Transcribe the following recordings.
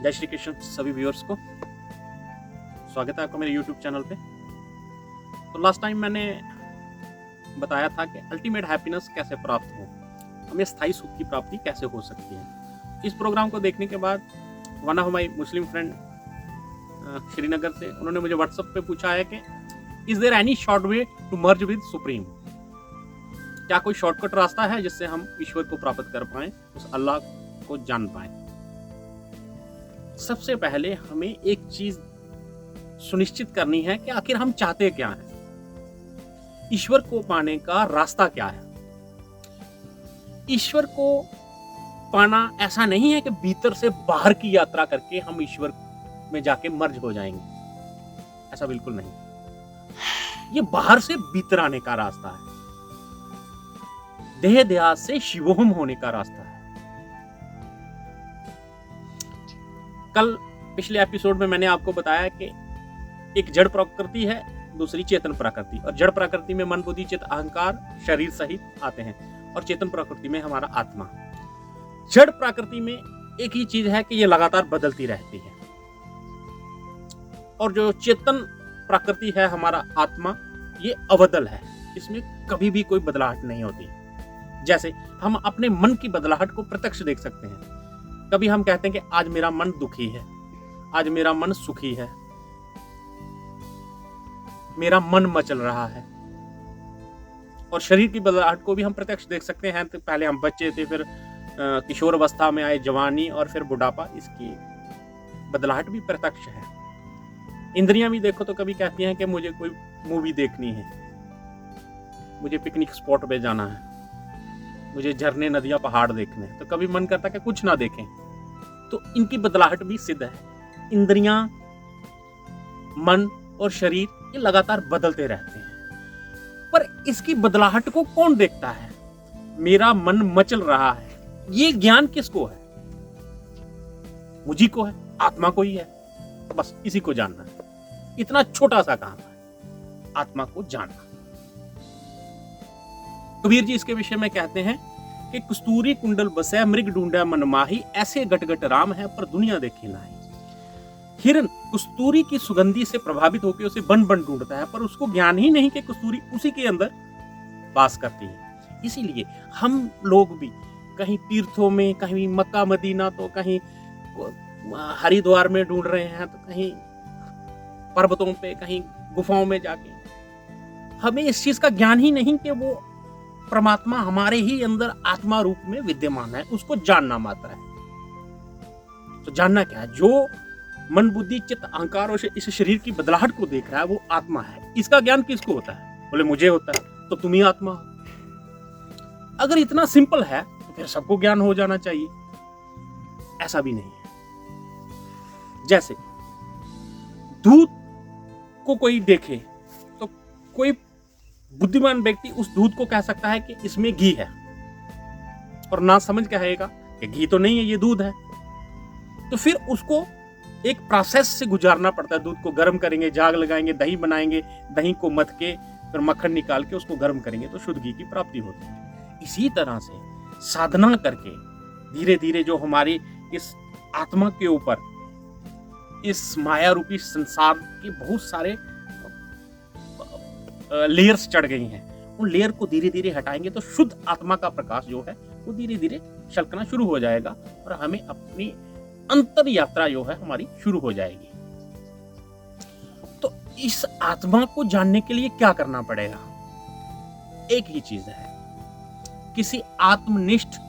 जय श्री कृष्ण सभी व्यूअर्स को स्वागत है आपका मेरे YouTube चैनल पे। तो लास्ट टाइम मैंने बताया था कि अल्टीमेट हैप्पीनेस कैसे प्राप्त हो, हमें स्थायी सुख की प्राप्ति कैसे हो सकती है। इस प्रोग्राम को देखने के बाद one of my Muslim friend Srinagar से, उन्होंने मुझे व्हाट्सएप पे पूछा है कि is there any short way to merge with supreme, क्या कोई शॉर्टकट रास्ता है जिससे हम ईश्वर को प्राप्त कर पाएं, उस अल्लाह को जान पाएं। सबसे पहले हमें एक चीज सुनिश्चित करनी है कि आखिर हम चाहते क्या हैं, ईश्वर को पाने का रास्ता क्या है। ईश्वर को पाना ऐसा नहीं है कि भीतर से बाहर की यात्रा करके हम ईश्वर में जाके मर्ज हो जाएंगे, ऐसा बिल्कुल नहीं। ये बाहर से भीतर आने का रास्ता है, देह देहात से शिवोहम होने का रास्ता है। कल पिछले एपिसोड में मैंने आपको बताया कि एक जड़ प्रकृति है, दूसरी चेतन प्रकृति, और जड़ प्रकृति में मन बुद्धि चित्त अहंकार शरीर सहित आते हैं, और चेतन प्रकृति में हमारा आत्मा। जड़ प्रकृति में एक ही चीज है कि ये लगातार बदलती रहती है, और जो चेतन प्रकृति है हमारा आत्मा, ये अबदल है, इसमें कभी भी कोई बदलाहट नहीं होती। जैसे हम अपने मन की बदलाहट को प्रत्यक्ष देख सकते हैं। कभी हम कहते हैं कि आज मेरा मन दुखी है, आज मेरा मन सुखी है, मेरा मन मचल रहा है। और शरीर की बदलाहट को भी हम प्रत्यक्ष देख सकते हैं। तो पहले हम बच्चे थे, फिर किशोर अवस्था में आए, जवानी, और फिर बुढ़ापा, इसकी बदलाहट भी प्रत्यक्ष है। इंद्रियां भी देखो तो कभी कहती हैं कि मुझे कोई मूवी देखनी है, मुझे पिकनिक स्पॉट पे जाना है, मुझे झरने नदियां पहाड़ देखने, तो कभी मन करता है कि कुछ ना देखें। तो इनकी बदलाहट भी सिद्ध है। इंद्रियां, मन और शरीर ये लगातार बदलते रहते हैं, पर इसकी बदलाहट को कौन देखता है? मेरा मन मचल रहा है, ये ज्ञान किसको है? मुझी को है, आत्मा को ही है। बस इसी को जानना है, इतना छोटा सा काम है आत्मा को जानना। कबीर जी इसके विषय में कहते हैं कि कस्तूरी कुंडल बसै मृग ढूंढै मन माही, ऐसे गट गट राम है पर दुनिया देखी नाही। हिरन कस्तूरी की सुगंधी से प्रभावित होकर उसे बन बन ढूंढता है, पर उसको ज्ञान ही नहीं कि कस्तूरी उसी के अंदर वास करती है। इसीलिए हम लोग भी कहीं तीर्थों में, कहीं मक्का मदीना, तो कहीं हरिद्वार में ढूंढ रहे हैं, तो कहीं पर्वतों पे, कहीं गुफाओं में जाके, हमें इस चीज का ज्ञान ही नहीं कि वो परमात्मा हमारे ही अंदर आत्मा रूप में विद्यमान है, उसको जानना मात्र है। तो जानना क्या है? जो मन बुद्धि चित्त अहंकार और इस शरीर की बदलाहट को देख रहा है वो आत्मा है। इसका ज्ञान किसको होता है? बोले मुझे होता है, तो तुम ही आत्मा हो। अगर इतना सिंपल है तो फिर सबको ज्ञान हो जाना चाहिए, ऐसा भी नहीं है। जैसे दूध को कोई देखे तो कोई बुद्धिमान व्यक्ति उस दूध को कह सकता है कि इसमें घी है, और ना समझ कहेगा कि घी तो नहीं है, ये दूध है। तो फिर उसको एक प्रोसेस से गुजारना पड़ता है। दूध को गर्म करेंगे, जाग लगाएंगे, दही बनाएंगे, दही को मथ के फिर मक्खन निकाल के उसको गर्म करेंगे तो शुद्ध घी की प्राप्ति होती है। इसी तरह से साधना करके धीरे धीरे जो हमारी इस आत्मा के ऊपर इस माया रूपी संसार के बहुत सारे लेयर्स चढ़ गई हैं, उन लेयर को धीरे धीरे हटाएंगे तो शुद्ध आत्मा का प्रकाश जो है वो धीरे धीरे छलकना शुरू हो जाएगा, और हमें अपनी अंतर यात्रा जो है हमारी शुरू हो जाएगी। तो इस आत्मा को जानने के लिए क्या करना पड़ेगा? एक ही चीज है, किसी आत्मनिष्ठ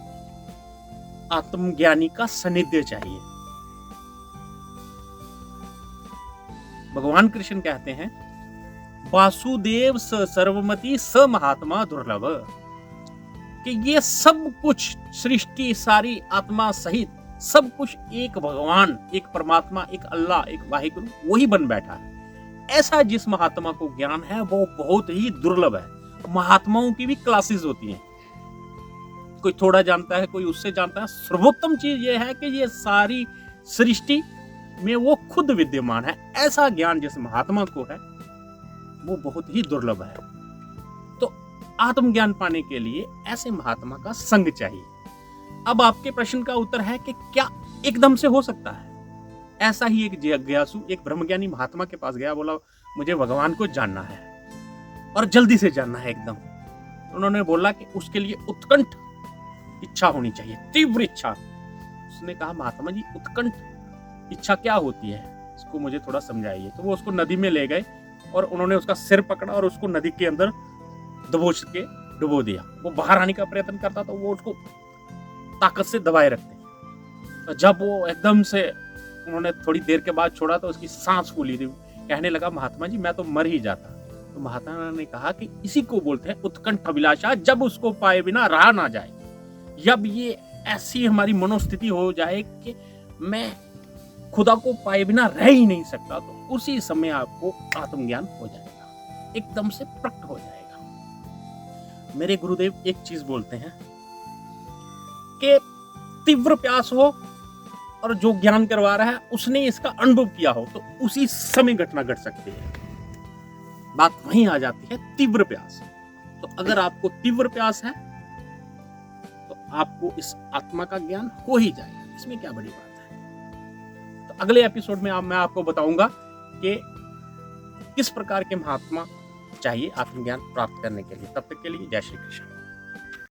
आत्मज्ञानी का सानिध्य चाहिए। भगवान कृष्ण कहते हैं, वासुदेव स सर्वमति स महात्मा दुर्लभ, कि ये सब कुछ सृष्टि सारी आत्मा सहित सब कुछ एक भगवान, एक परमात्मा, एक अल्लाह, एक वाहिगुरु, वही बन बैठा है। ऐसा जिस महात्मा को ज्ञान है वो बहुत ही दुर्लभ है। महात्माओं की भी क्लासेस होती हैं, कोई थोड़ा जानता है, कोई उससे जानता है। सर्वोत्तम चीज ये है कि ये सारी सृष्टि में वो खुद विद्यमान है। ऐसा ज्ञान जिस महात्मा को है वो बहुत ही दुर्लभ है। तो आत्मज्ञान पाने के लिए ऐसे महात्मा का संग चाहिए। अब आपके प्रश्न का उत्तर है कि क्या एकदम से हो सकता है? ऐसा ही एक जिज्ञासु एक ब्रह्मज्ञानी महात्मा के पास गया, बोला मुझे भगवान को जानना है और जल्दी से जानना है एकदम। उन्होंने बोला कि उसके लिए उत्कंठ इच्छा होनी चाहिए, तीव्र इच्छा। उसने कहा महात्मा जी उत्कंठ इच्छा क्या होती है, इसको मुझे थोड़ा समझाइए। तो वो उसको नदी में ले गए और उन्होंने उसका सिर पकड़ा और उसको नदी के अंदर दबोच के डुबो दिया। वो बाहर आने का प्रयत्न करता तो वो उसको ताकत से दबाए रखते। तो जब वो एकदम से उन्होंने थोड़ी देर के बाद छोड़ा तो उसकी सांस फूली थी। कहने लगा महात्मा जी मैं तो मर ही जाता। तो महात्मा ने कहा कि इसी को बोलते हैं उत्कंठ अभिलाषा, जब उसको पाए बिना रहा ना जाए। जब ये ऐसी हमारी मनोस्थिति हो जाए कि मैं खुदा को पाए बिना रह ही नहीं सकता, तो उसी समय आपको आत्मज्ञान हो जाएगा, एकदम से प्रकट हो जाएगा। मेरे गुरुदेव एक चीज बोलते हैं कि तीव्र प्यास हो और जो ज्ञान करवा रहा है उसने इसका अनुभव किया हो तो उसी समय घटना घट सकती है। बात वहीं आ जाती है तीव्र प्यास। तो अगर आपको तीव्र प्यास है तो आपको इस आत्मा का ज्ञान हो ही जाएगा, इसमें क्या बड़ी बात है। तो अगले एपिसोड में मैं आपको बताऊंगा कि किस प्रकार के महात्मा चाहिए आत्मज्ञान प्राप्त करने के लिए। तब तक के लिए जय श्री कृष्ण।